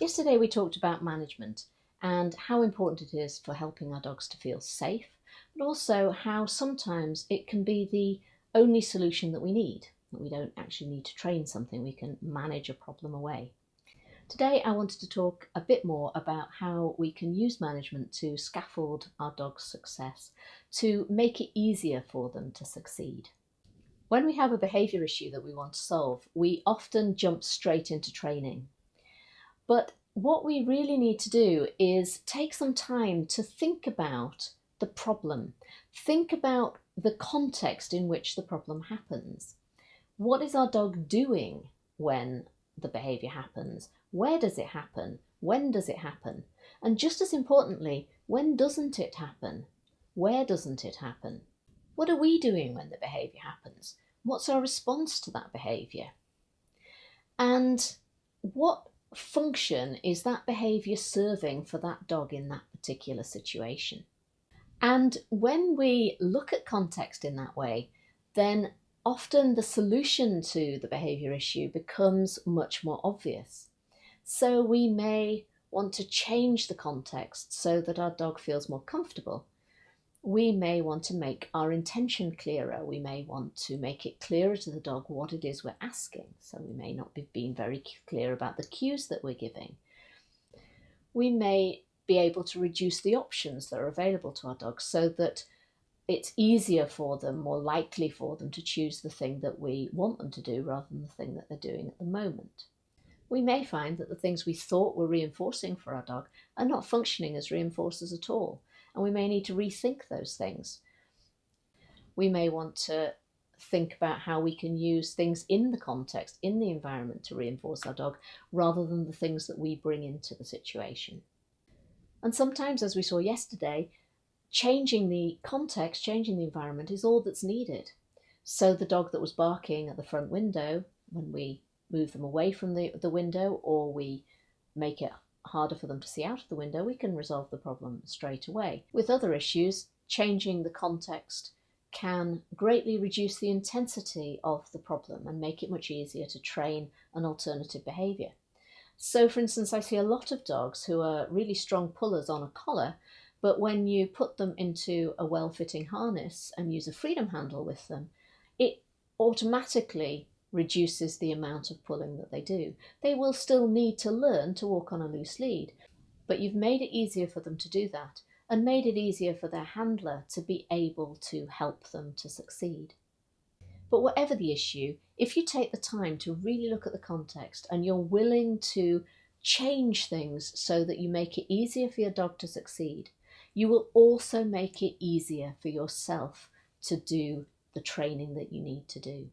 Yesterday we talked about management and how important it is for helping our dogs to feel safe, but also how sometimes it can be the only solution that we need, that we don't actually need to train something, we can manage a problem away. Today I wanted to talk a bit more about how we can use management to scaffold our dog's success, to make it easier for them to succeed. When we have a behaviour issue that we want to solve, we often jump straight into training. But what we really need to do is take some time to think about the problem. Think about the context in which the problem happens. What is our dog doing when the behaviour happens? Where does it happen? When does it happen? And just as importantly, when doesn't it happen? Where doesn't it happen? What are we doing when the behaviour happens? What's our response to that behaviour? And what function is that behaviour serving for that dog in that particular situation? And when we look at context in that way, then often the solution to the behaviour issue becomes much more obvious. So we may want to change the context so that our dog feels more comfortable. We may want to make our intention clearer. We may want to make it clearer to the dog what it is we're asking. So we may not be being very clear about the cues that we're giving. We may be able to reduce the options that are available to our dogs so that it's easier for them, more likely for them to choose the thing that we want them to do rather than the thing that they're doing at the moment. We may find that the things we thought were reinforcing for our dog are not functioning as reinforcers at all. And we may need to rethink those things. We may want to think about how we can use things in the context, in the environment to reinforce our dog rather than the things that we bring into the situation. And sometimes, as we saw yesterday, changing the context, changing the environment is all that's needed. So the dog that was barking at the front window, when we move them away from the window or we make it harder for them to see out of the window, we can resolve the problem straight away. With other issues, changing the context can greatly reduce the intensity of the problem and make it much easier to train an alternative behaviour. So for instance, I see a lot of dogs who are really strong pullers on a collar, but when you put them into a well-fitting harness and use a freedom handle with them, it automatically reduces the amount of pulling that they do. They will still need to learn to walk on a loose lead, but you've made it easier for them to do that and made it easier for their handler to be able to help them to succeed. But whatever the issue, if you take the time to really look at the context and you're willing to change things so that you make it easier for your dog to succeed, you will also make it easier for yourself to do the training that you need to do.